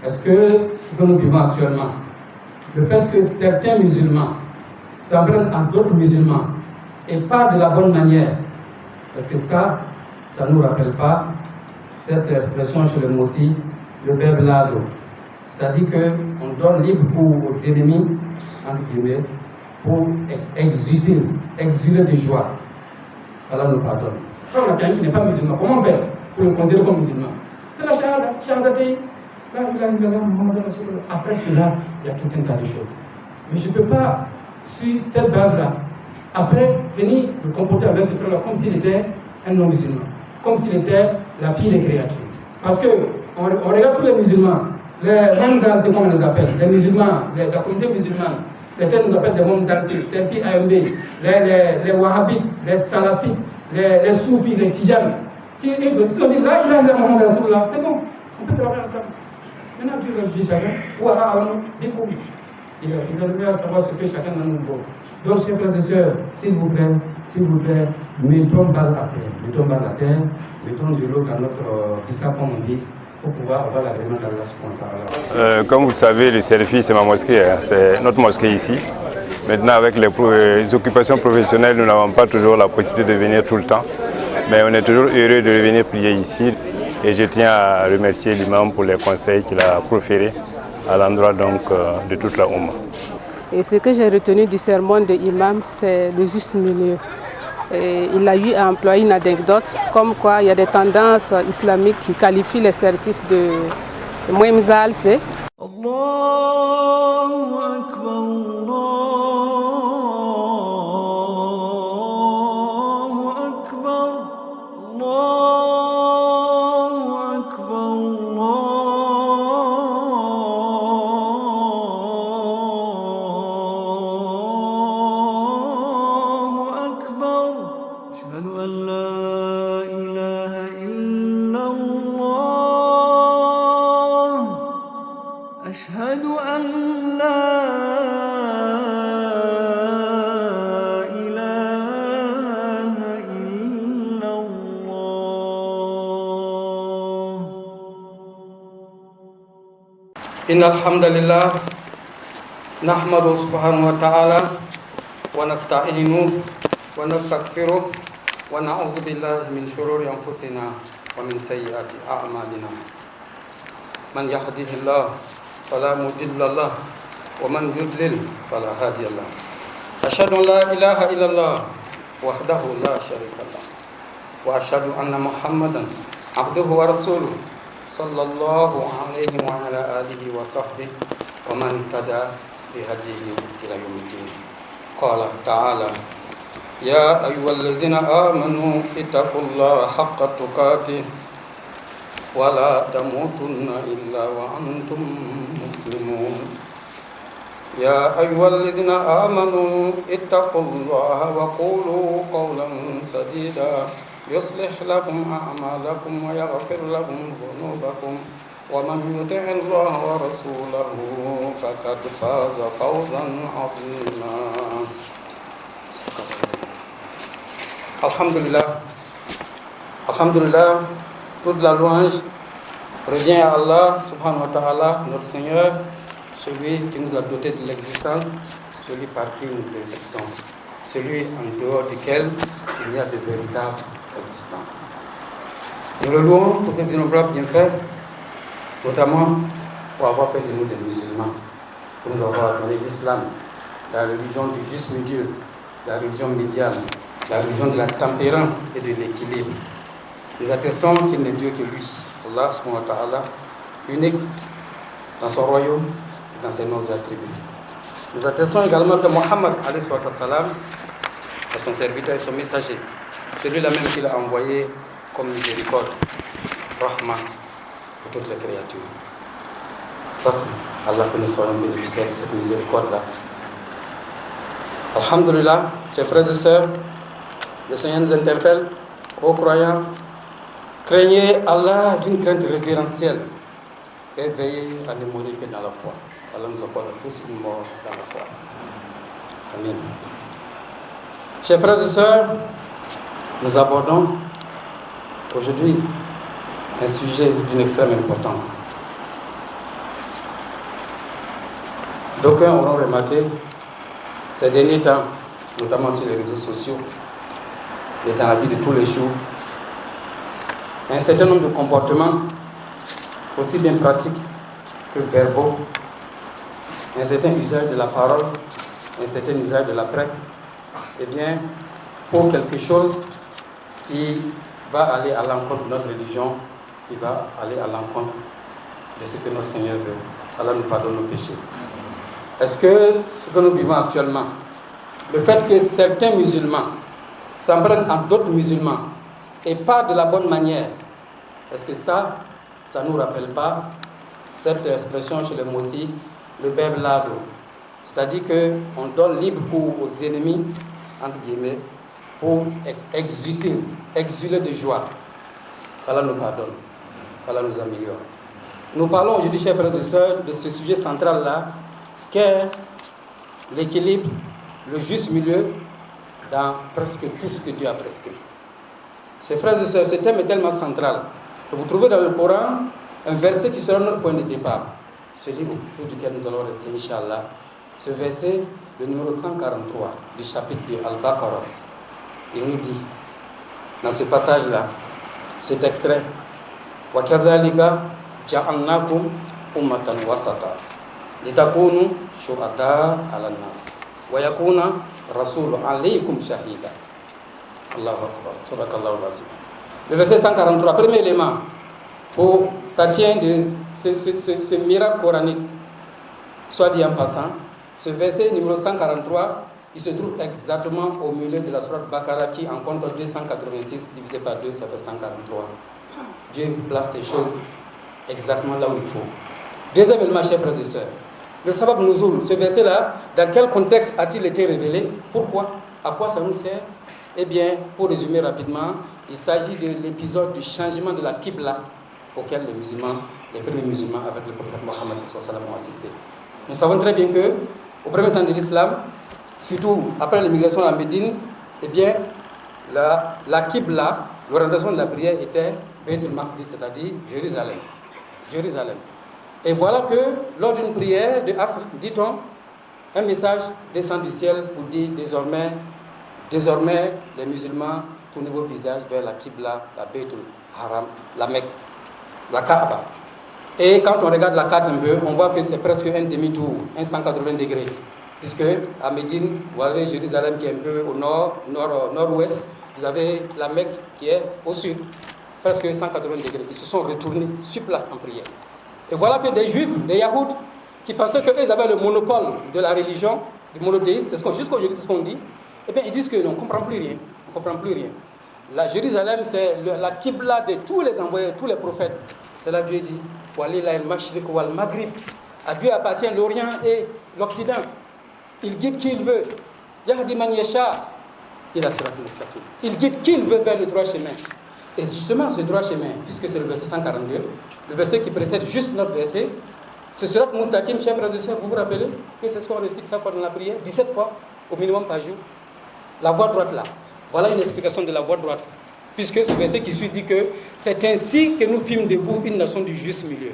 Est-ce que ce que nous vivons actuellement, le fait que certains musulmans s'en prennent à d'autres musulmans et pas de la bonne manière, est-ce que ça ne nous rappelle pas cette expression chez le Moussi, le beblado? C'est-à-dire qu'on donne libre aux ennemis, entre guillemets, pour exuler de joie. Allah nous pardonne. Quand on a quelqu'un qui n'est pas musulman, comment faire pour le considérer comme musulman? C'est la shahada. Après cela, il y a tout un tas de choses. Mais je ne peux pas, sur cette base-là, après venir me comporter avec ce frère-là comme s'il était un non-musulman, comme s'il était la pire des créatures. Parce qu'on regarde tous les musulmans, les Hamza, c'est comme on les appelle, les musulmans, la communauté musulmane, certains nous appellent des Hamza, Selfie AMB, les Wahhabites, les Salafites, les Soufis, les Tijanes. Si on dit là, il a Mohamed Rasulullah, c'est bon, on peut travailler ensemble. Maintenant, Dieu va juger chacun, ou alors, il est le mieux à savoir ce que chacun de nous vaut. Donc, chers frères et sœurs, s'il vous plaît, mettons balle à terre, mettons de l'eau dans notre bissa, comme on dit, pour pouvoir avoir l'agrément d'Allah subhanahu wa ta'ala. Comme vous le savez, le Selfie, c'est ma mosquée, c'est notre mosquée ici. Maintenant, avec les occupations professionnelles, nous n'avons pas toujours la possibilité de venir tout le temps. Mais on est toujours heureux de venir prier ici. Et je tiens à remercier l'imam pour les conseils qu'il a proférés à l'endroit donc de toute la Oumma. Et ce que j'ai retenu du sermon de l'imam, c'est le juste milieu. Et il a eu à employer une anecdote comme quoi il y a des tendances islamiques qui qualifient les services de Mouemzal, c'est إن الحمد لله نحمده سبحانه وتعالى ونستعينه ونستغفره ونعوذ بالله من شرور أنفسنا ومن سيئات أعمالنا من يهده الله فلا مضل له ومن يضلل فلا هادي له أشهد أن لا إله إلا الله وحده لا شريك له وأشهد أن محمدا عبده ورسوله صلى الله عليه وعلى آله وصحبه ومن اهتدى بهديه إلى يوم الدين. قال تعالى: يا أيها الذين آمنوا اتقوا الله حق تقاته ولا تموتن إلا وأنتم مسلمون. يا أيها الذين آمنوا اتقوا الله وقولوا قولا سديدا يصلح لكم أعمالكم ويغفر لكم ذنوبكم ومن يطع الله ورسوله فقد فاز فوزا عظيما. Alhamdulillah, toute la louange revient à Allah subhanahu wa ta'ala, notre Seigneur, celui qui nous a dotés de l'existence, celui par qui nous existons, celui en dehors duquel il y a de véritables existences. Nous le louons pour ses innombrables bienfaits, notamment pour avoir fait de nous des musulmans, pour nous avoir donné l'islam, la religion du juste milieu, la religion médiane, la religion de la tempérance et de l'équilibre. Nous attestons qu'il n'est Dieu que lui, Allah subhanahu wa ta'ala, unique dans son royaume et dans ses noms et attributs. Nous attestons également que Mohammed alayhi wa sallam est son serviteur et son messager, celui-là même qu'il a envoyé comme miséricorde, rahma pour toutes les créatures. Parce Allah que nous soyons bénéficiaires de cette miséricorde-là. Alhamdulillah, chers frères et sœurs, le Seigneur nous interpelle, ô croyants, craignez Allah d'une crainte révérentielle et veillez à ne mourir que dans la foi. Allah nous accorde tous une mort dans la foi. Amen. Chers frères et sœurs, nous abordons aujourd'hui un sujet d'une extrême importance. D'aucuns auront remarqué ces derniers temps, notamment sur les réseaux sociaux et dans la vie de tous les jours, un certain nombre de comportements, aussi bien pratiques que verbaux, un certain usage de la parole, un certain usage de la presse, eh bien, pour quelque chose qui va aller à l'encontre de notre religion, qui va aller à l'encontre de ce que notre Seigneur veut. Allah nous pardonne nos péchés. Est-ce que ce que nous vivons actuellement, le fait que certains musulmans s'en prennent à d'autres musulmans et pas de la bonne manière, est-ce que ça ne nous rappelle pas cette expression chez les Mossi, le beb lado, c'est-à-dire qu'on donne libre cours aux ennemis, entre guillemets, pour exuler de joie. Allah nous pardonne, Allah nous améliore. Nous parlons aujourd'hui, chers frères et sœurs, de ce sujet central-là, qu'est l'équilibre, le juste milieu dans presque tout ce que Dieu a prescrit. Chers frères et sœurs, ce thème est tellement central que vous trouvez dans le Coran un verset qui sera notre point de départ. Ce livre autour duquel nous allons rester, Inch'Allah. Ce verset, le numéro 143 du chapitre de Al-Baqarah, il nous dit, dans ce passage-là, cet extrait, wa kadhalika ja'alnakum ummatan wasata litakunu shuhada 'ala nas wa yakuna rasulu 'alaykum shahida. Allahu akbar. Subhanallahu azim. Le verset 143, premier élément, ça tient de ce miracle coranique. Soit dit en passant, ce verset numéro 143, il se trouve exactement au milieu de la sourate Baqarah qui en compte 286 divisé par 2, ça fait 143. Dieu place ces choses exactement là où il faut. Deuxième élément, chers frères et sœurs, le sabab nuzul, ce verset-là, dans quel contexte a-t-il été révélé? Pourquoi? À quoi ça nous sert? Eh bien, pour résumer rapidement, il s'agit de l'épisode du changement de la Qibla auquel les premiers musulmans avec le prophète Mohammed ont assisté. Nous savons très bien que, au premier temps de l'islam, surtout après l'immigration à Médine, eh bien, la Qibla, l'orientation de la prière était Baytul Maqdis, c'est-à-dire Jérusalem. Et voilà que lors d'une prière de Asr, dit-on, un message descend du ciel pour dire désormais les musulmans tournez vos visages vers la Qibla, la Baytul Haram, la Mecque, la Kaaba. Et quand on regarde la carte un peu, on voit que c'est presque un demi-tour, 180 degrés. Puisque à Médine, vous avez Jérusalem qui est un peu au nord-ouest, vous avez la Mecque qui est au sud, presque 180 degrés. Ils se sont retournés sur place en prière. Et voilà que des Juifs, des Yahoud, qui pensaient qu'eux avaient le monopole de la religion, du monothéisme, jusqu'aujourd'hui c'est ce qu'on dit, eh bien ils disent qu'on ne comprend plus rien. On comprend plus rien. La Jérusalem, c'est la Qibla de tous les envoyés, tous les prophètes. C'est là que Dieu dit, à Dieu appartient l'Orient et l'Occident. Il guide qui il veut. Il guide qui il veut vers le droit chemin. Et justement, ce droit chemin, puisque c'est le verset 142, le verset qui précède juste notre verset, ce surat Mustaqim, chers frères et sœurs, vous vous rappelez que c'est ce qu'on récite 100 fois dans la prière, 17 fois au minimum par jour. La voie droite là. Voilà une explication de la voie droite. Puisque ce verset qui suit dit que c'est ainsi que nous fîmes de vous une nation du juste milieu.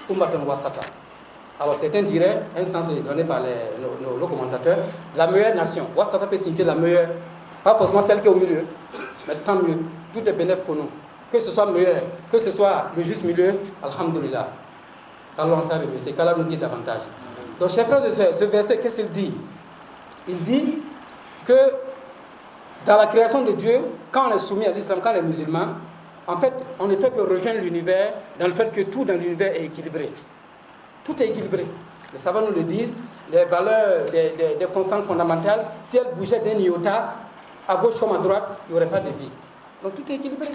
Ummatan wasata. Alors certains diraient, un sens donné par nos commentateurs, la meilleure nation. Wasata peut signifier la meilleure. Pas forcément celle qui est au milieu, mais tant mieux. Tout est bénéfique pour nous. Que ce soit meilleur, que ce soit le juste milieu, alhamdoulilah. Alors on s'en remercie, qu'Allah nous guide davantage. Donc chers frères et sœurs, ce verset, qu'est-ce qu'il dit? Il dit que dans la création de Dieu, quand on est soumis à l'islam, quand on est musulman, en fait, on ne fait que rejoindre l'univers dans le fait que tout dans l'univers est équilibré. Tout est équilibré. Les savants nous le disent, les valeurs des constantes fondamentales, si elles bougeaient d'un iota, à gauche comme à droite, il n'y aurait pas de vie. Donc tout est équilibré.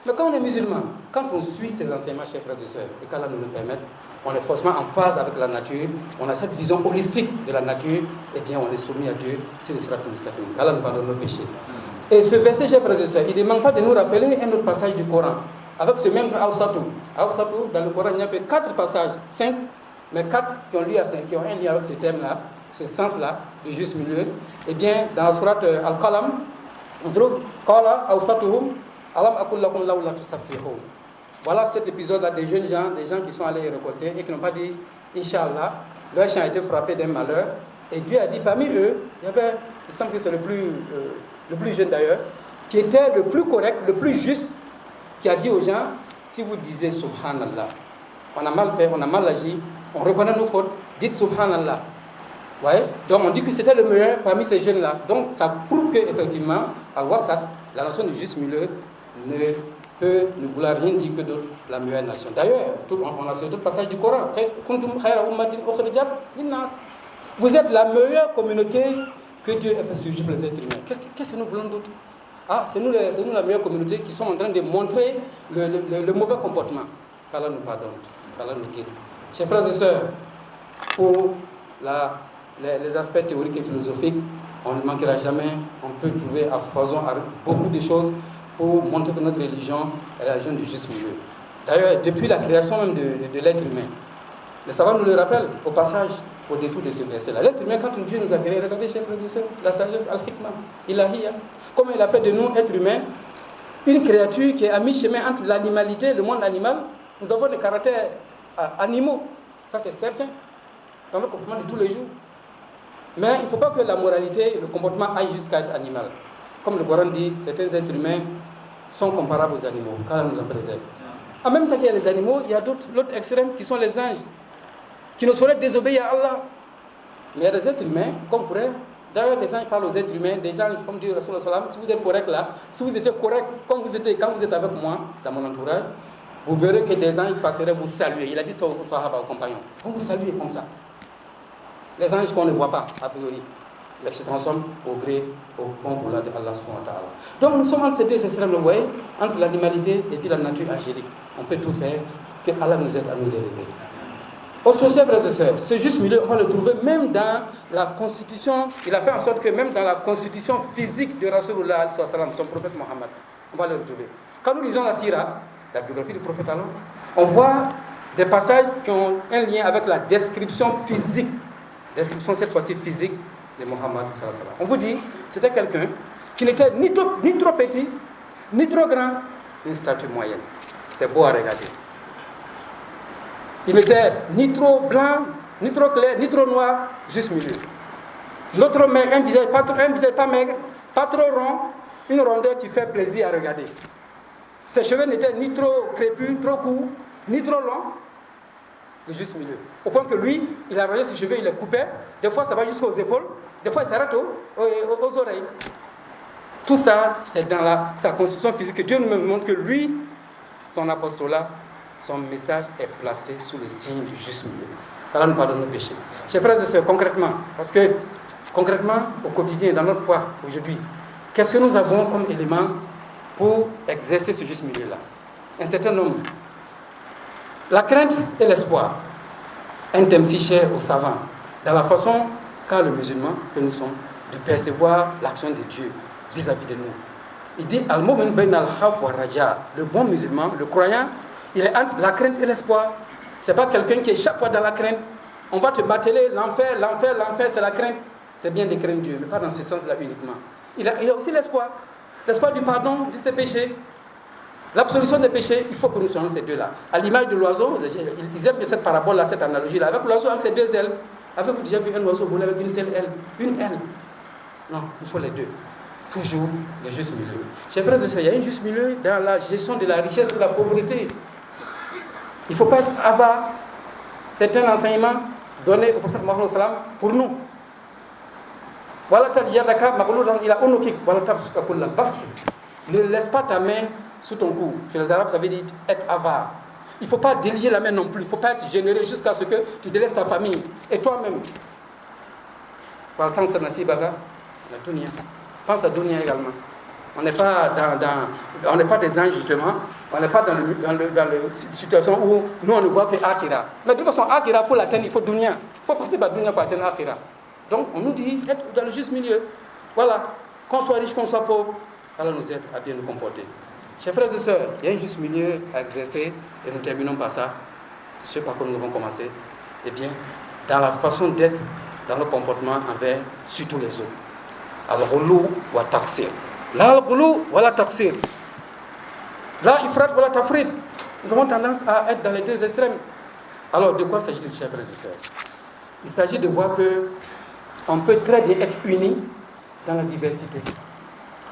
Mais quand on est musulman, quand on suit ces enseignements, chers frères et sœurs, et qu'Allah nous le permette, on est forcément en phase avec la nature, on a cette vision holistique de la nature, et bien on est soumis à Dieu sur le sirat al-mustaqim. Qu'Allah nous pardonne nos péchés. Et ce verset, chers frères et sœurs, il ne manque pas de nous rappeler un autre passage du Coran, avec ce même Awsatou. Awsatou, dans le Coran, il n'y a que 4 passages, 5, mais 4 qui ont un lien avec ce thème-là, ce sens-là, le juste milieu. Et bien, dans la sourate Al-Qalam, on trouve Qala Awsatuhum Alam akul lakum laula tusabbihun. Voilà cet épisode-là des jeunes gens, des gens qui sont allés récolter et qui n'ont pas dit Inch'Allah, leur champ a été frappé d'un malheur. Et Dieu a dit, parmi eux, il y avait, il semble que c'est le plus jeune d'ailleurs, qui était le plus correct, le plus juste, qui a dit aux gens, si vous disiez Subhanallah, on a mal fait, on a mal agi, on reconnaît nos fautes, dites Subhanallah. Ouais. Donc on dit que c'était le meilleur parmi ces jeunes-là. Donc ça prouve qu'effectivement, Al-Wasat, la notion de juste milieu, ne vouloir rien dire que d'autres, la meilleure nation. D'ailleurs, on a sur d'autres passages du Coran. Vous êtes la meilleure communauté que Dieu ait fait surgir pour les êtres humains. Qu'est-ce que nous voulons d'autre? C'est nous la meilleure communauté qui sommes en train de montrer le mauvais comportement. Qu'Allah nous pardonne, qu'Allah nous guide. Chers frères et sœurs, pour les aspects théoriques et philosophiques, on ne manquera jamais, on peut trouver à foison beaucoup de choses pour montrer que notre religion est la religion du juste milieu. D'ailleurs, depuis la création même de l'être humain, les savants nous le rappellent au passage, au détour de ce verset-là. L'être humain, quand Dieu nous a créé, regardez, chers frères et sœurs, la sagesse, al-hikmah, ilahiya, comment il a fait de nous, êtres humains, une créature qui est à mi-chemin entre l'animalité, le monde animal. Nous avons des caractères animaux, ça c'est certain, dans le comportement de tous les jours. Mais il ne faut pas que la moralité, le comportement aille jusqu'à être animal. Comme le Coran dit, certains êtres humains sont comparables aux animaux, car nous en préserve. En même temps qu'il y a les animaux, il y a l'autre extrême qui sont les anges, qui ne sauraient désobéir à Allah. Mais il y a des êtres humains, comme pourrait. D'ailleurs, les anges parlent aux êtres humains, des gens, comme dit Rasul sallam, si vous êtes correct là, si vous étiez correct comme vous étiez quand vous êtes avec moi, dans mon entourage, vous verrez que des anges passeraient vous saluer. Il a dit ça aux sahaba, aux compagnons. Vont vous saluer comme ça. Les anges qu'on ne voit pas, a priori, mais qui se transforment au gré, au bon vouloir de Allah subhanahu wa ta'ala. Donc nous sommes entre ces deux extrêmes, vous voyez, entre l'animalité et puis la nature angélique. On peut tout faire, que Allah nous aide à nous élever. Autre chers frères et sœurs, ce juste milieu, on va le trouver même dans la constitution. Il a fait en sorte que même dans la constitution physique de Rasulullah, son prophète Mohammed, on va le retrouver. Quand nous lisons la Sira, la biographie du prophète Allah, on voit des passages qui ont un lien avec la description physique, description cette fois-ci physique de Mohammed. On vous dit, c'était quelqu'un qui n'était ni trop petit, ni trop grand, une stature moyenne. C'est beau à regarder. Il n'était ni trop blanc, ni trop clair, ni trop noir, juste milieu. L'autre main, un visage pas maigre, pas trop rond, une rondeur qui fait plaisir à regarder. Ses cheveux n'étaient ni trop crépus, trop courts, ni trop longs, le juste milieu. Au point que lui, il arrangeait ses cheveux, il les coupait. Des fois, ça va jusqu'aux épaules, des fois, il s'arrête aux oreilles. Tout ça, c'est dans sa constitution physique que Dieu nous montre que lui, son apostolat, son message est placé sous le signe du juste milieu. Allah nous pardonne nos péchés. Chers frères et sœurs, concrètement, parce que concrètement, au quotidien, dans notre foi, aujourd'hui, qu'est-ce que nous avons comme élément pour exercer ce juste milieu-là? Un certain nombre. La crainte et l'espoir, un thème si cher aux savants, dans la façon qu'a le musulman que nous sommes de percevoir l'action de Dieu vis-à-vis de nous. Il dit Al-Mu'min bayna al-khawf wa raja. Le bon musulman, le croyant, il est entre la crainte et l'espoir. Ce n'est pas quelqu'un qui est chaque fois dans la crainte. On va te bateler, l'enfer, c'est la crainte. C'est bien de craindre Dieu, mais pas dans ce sens-là uniquement. Il y a aussi l'espoir. L'espoir du pardon de ses péchés. L'absolution des péchés, il faut que nous soyons ces deux-là. À l'image de l'oiseau, ils aiment cette parabole-là, cette analogie-là. Avec l'oiseau, avec ses deux ailes. Avez-vous déjà vu un oiseau voler avec une seule aile? Une aile? Non, il faut les deux. Toujours le juste milieu. Chers frères et sœurs, il y a un juste milieu dans la gestion de la richesse et de la pauvreté. Il ne faut pas être avare. C'est un enseignement donné au prophète Mohammed pour nous. Ne laisse pas ta main sous ton cou. Chez les Arabes, ça veut dire être avare. Il ne faut pas délier la main non plus. Il ne faut pas être généreux jusqu'à ce que tu délaisses ta famille et toi-même. Pense à Dunia également. On n'est pas on n'est pas des anges justement. On n'est pas dans la situation où nous on ne voit que Akira. Mais de toute façon, Akira pour l'atteindre, il faut Dunia. Il faut passer par Dunia pour atteindre Akira. Donc on nous dit être dans le juste milieu. Voilà. Qu'on soit riche, qu'on soit pauvre, alors nous aide à bien nous comporter. Chers frères et sœurs, il y a un juste milieu à exercer et nous terminons par ça. Ce par quoi nous avons commencé. Eh bien, dans la façon d'être, dans le comportement envers surtout les autres. Al-ghulu wa taqsir. Là, al-ghulu wa la taqsir. Là, ifrat wa la tafrid. Nous avons tendance à être dans les deux extrêmes. Alors, de quoi s'agit-il, chers frères et sœurs? Il s'agit de voir qu'on peut très bien être unis dans la diversité.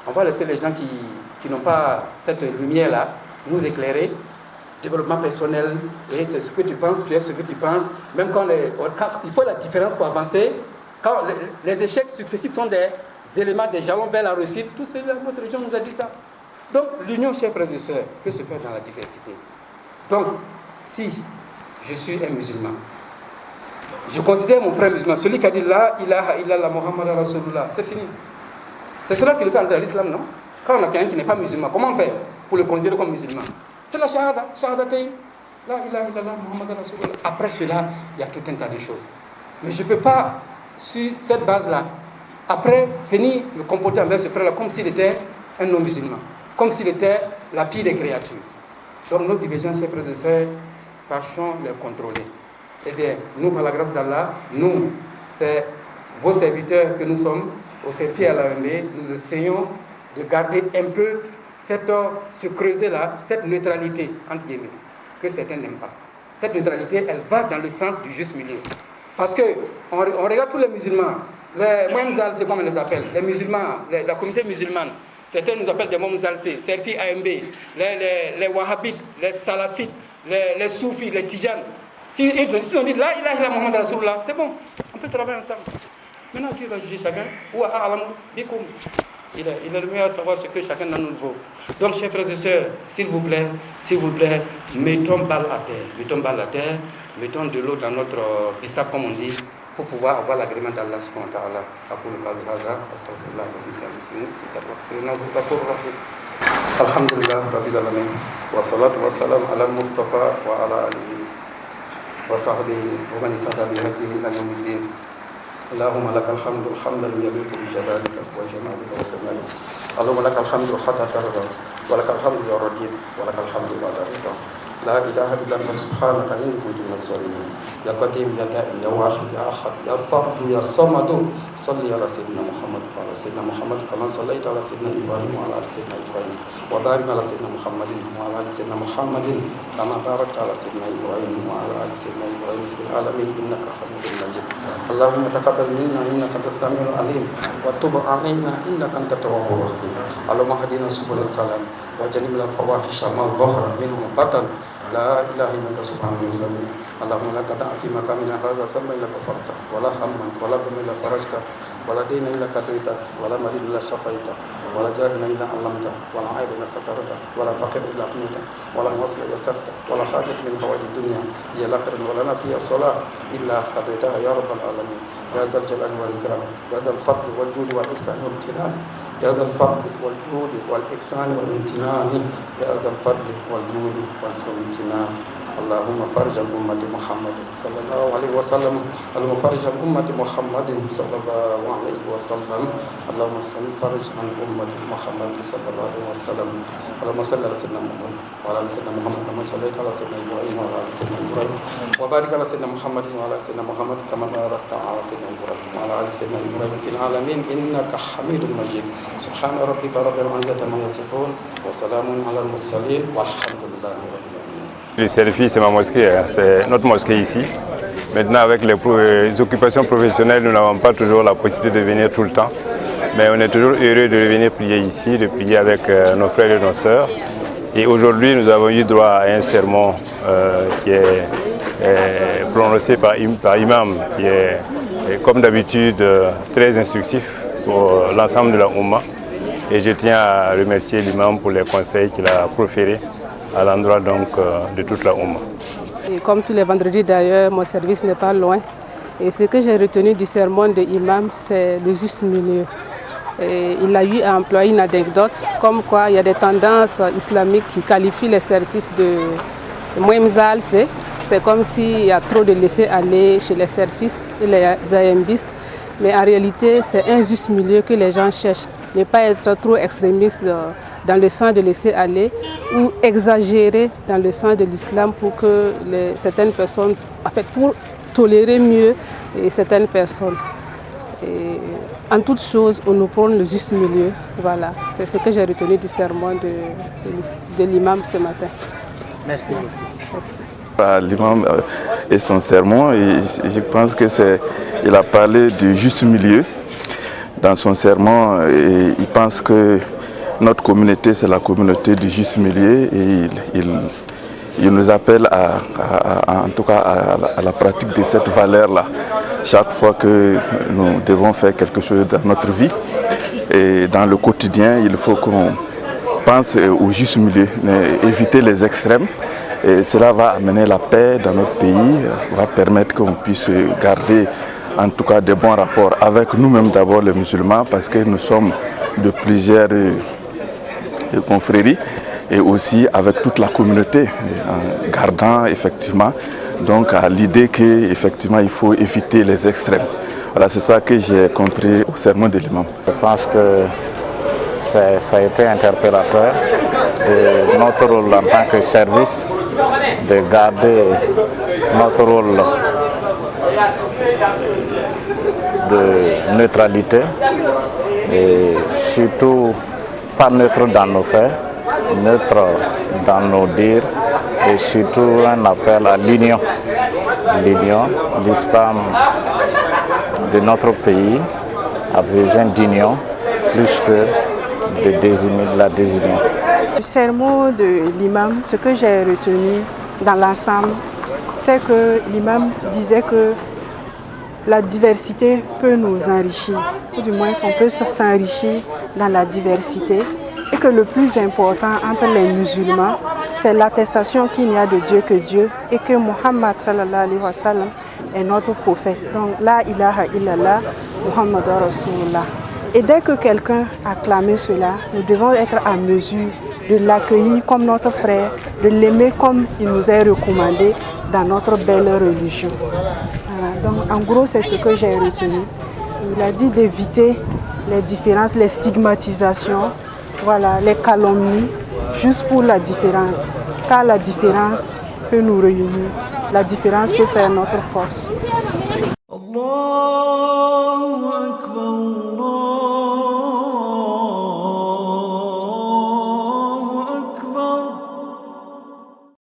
On va laisser les gens qui n'ont pas cette lumière-là nous éclairer. Développement personnel, et c'est ce que tu penses, tu es ce que tu penses. Même quand il faut la différence pour avancer. Quand les échecs successifs sont des éléments, des jalons vers la réussite, tout cela, notre religion nous a dit ça. Donc, l'union, chers frères et sœurs, peut se faire dans la diversité. Donc, si je suis un musulman, je considère mon frère musulman, celui qui a dit La ilaha illallah Muhammad Rasulullah, c'est fini. C'est cela qui le fait entrer à l'islam, non? Quand on a quelqu'un qui n'est pas musulman, comment faire pour le considérer comme musulman? C'est la shahada, shahadatain. La ilaha illallah Muhammad Rasulullah. Après cela, il y a tout un tas de choses. Mais je ne peux pas, sur cette base-là, après venir me comporter envers ce frère-là comme s'il était un non-musulman, comme s'il était la pire des créatures. Donc nos divergences, chers frères et sœurs, sachons les contrôler. Eh bien, nous, par la grâce d'Allah, nous, c'est vos serviteurs que nous sommes, au service à l'AMB, nous essayons de garder un peu ce creuset-là, cette neutralité, entre guillemets, que certains n'aiment pas. Cette neutralité, elle va dans le sens du juste milieu. Parce qu'on regarde tous les musulmans, les Mohamzal, c'est comme on les appelle, les musulmans, la communauté musulmane, certains nous appellent des Mohamzal, Serfi AMB, les Wahhabites, les Salafites, les Soufis, les Tijanes. Si on dit La ilaha illallah Muhammad Rasulullah, c'est bon, on peut travailler ensemble. Maintenant, tu vas juger chacun, ou à Alam Bikoum. Il est le mieux à savoir ce que chacun d'entre nous vaut. Donc, chers frères et sœurs, s'il vous plaît, mettons balle à terre, mettons de l'eau dans notre bissap, comme on dit, pour pouvoir avoir l'agrément d'Allah subhanahu wa ta'ala. Alhamdulillah, Rabbil Alamin, wa salatu wa salam ala Mustafa wa ala alihi wa sahbihi wa man ihtada bi hadihi ila yawmiddin. اللهم لك الحمد حمدا يليق بجلالك وجمالك وكمالك. اللهم لك الحمد حتى ترضى ولك الحمد يا رضيت ولك الحمد بعد رضا. لا اله الا انت سبحانك اني كنت من الظالمين. يا قديم يا دائم يا واحد يا احد يا فرد يا صمد صل على سيدنا محمد وعلى سيدنا محمد كما صليت على سيدنا ابراهيم وعلى ال سيدنا ابراهيم وبارك على سيدنا محمد وعلى ال سيدنا محمد كما باركت على سيدنا ابراهيم وعلى ال سيدنا ابراهيم في العالمين انك حميد مجيد. اللهم تقبل منا انك انت السميع العليم وتب علينا انك انت التواب الرحيم. اللهم اهدنا سبل السلام وجنبنا الفواحش ما ظهر منه وبطن. لا اله الا انت سبحانك وتعالى. اللهم لا تدع في مقامنا هذا ذنبا الا غفرته ولا هما ولا غما الا فرجته ولا دينا الا قضيته ولا مريض الا شفيته ولا جاهلا الا علمته ولا عيب الا سترته ولا فقير الا اغنيته ولا وصل الا سرته ولا حاجه من حوائج الدنيا هي الاخره ولنا فيها صلاه الا قضيتها يا رب العالمين. يا ذا الجلال والاكرام يا ذا الفضل والجود والاحسان والامتنان يا ذا الفضل والجود والاحسان والامتنان يا ذا الفضل والجود والامتنان. اللهم فرج الأمة محمد صلى الله عليه وسلم. اللهم فرج الأمة محمد صلى الله عليه وسلم. اللهم فرج عن أمة محمد صلى الله عليه وسلم. اللهم صل على سيدنا محمد وعلى آل سيدنا محمد كما صليت على سيدنا إبراهيم وعلى آل سيدنا إبراهيم وبارك على سيدنا محمد وعلى آل سيدنا محمد كما باركت على سيدنا إبراهيم وعلى آل سيدنا إبراهيم في العالمين إنك حميد مجيد. سبحان ربك رب العزة عما يصفون وسلام على المرسلين والحمد لله رب العالمين. Le Serfi, c'est ma mosquée, c'est notre mosquée ici. Maintenant, avec les occupations professionnelles, nous n'avons pas toujours la possibilité de venir tout le temps. Mais on est toujours heureux de venir prier ici, de prier avec nos frères et nos sœurs. Et aujourd'hui, nous avons eu droit à un sermon qui est prononcé par imam, qui est, comme d'habitude, très instructif pour l'ensemble de la Oumma. Et je tiens à remercier l'imam pour les conseils qu'il a proférés à l'endroit donc de toute la Oumma. Et comme tous les vendredis d'ailleurs, mon service n'est pas loin. Et ce que j'ai retenu du sermon de l'imam, c'est le juste milieu. Et il a eu à employer une anecdote, comme quoi il y a des tendances islamiques qui qualifient les services de Mohamzal. C'est comme s'il y a trop de laisser-aller chez les serfistes et les ayembistes. Mais en réalité, c'est un juste milieu que les gens cherchent. Ne pas être trop extrémiste dans le sens de laisser aller ou exagérer dans le sens de l'islam pour que certaines personnes, en fait, pour tolérer mieux certaines personnes. Et en toute chose, on nous prône le juste milieu. Voilà, c'est ce que j'ai retenu du sermon de l'imam ce matin. Merci beaucoup. Merci. L'imam et son sermon, et je pense qu'il a parlé du juste milieu dans son sermon, et il pense que notre communauté, c'est la communauté du juste milieu, et il nous appelle en tout cas à la pratique de cette valeur-là. Chaque fois que nous devons faire quelque chose dans notre vie et dans le quotidien, il faut qu'on pense au juste milieu, éviter les extrêmes. Et cela va amener la paix dans notre pays, va permettre qu'on puisse garder en tout cas de bons rapports avec nous-mêmes d'abord les musulmans, parce que nous sommes de plusieurs confréries, et aussi avec toute la communauté, en gardant effectivement donc à l'idée qu'effectivement il faut éviter les extrêmes. Voilà, c'est ça que j'ai compris au sermon de l'imam. Je pense que ça a été interpellateur de notre rôle en tant que service, de garder notre rôle de neutralité et surtout pas neutre dans nos faits, neutre dans nos dires, et surtout un appel à l'union. L'islam de notre pays a besoin d'union plus que de la désunion. Le sermon de l'imam, ce que j'ai retenu dans l'ensemble, c'est que l'imam disait que la diversité peut nous enrichir, ou du moins on peut s'enrichir dans la diversité, et que le plus important entre les musulmans, c'est l'attestation qu'il n'y a de Dieu que Dieu, et que Muhammad sallallahu alayhi wa sallam est notre prophète. Donc la ilaha illallah, Muhammad Rasulullah. Et dès que quelqu'un a clamé cela, nous devons être à mesure de l'accueillir comme notre frère, de l'aimer comme il nous est recommandé dans notre belle religion. Voilà. Donc en gros, c'est ce que j'ai retenu. Il a dit d'éviter les différences, les stigmatisations, voilà, les calomnies, juste pour la différence. Car la différence peut nous réunir, la différence peut faire notre force.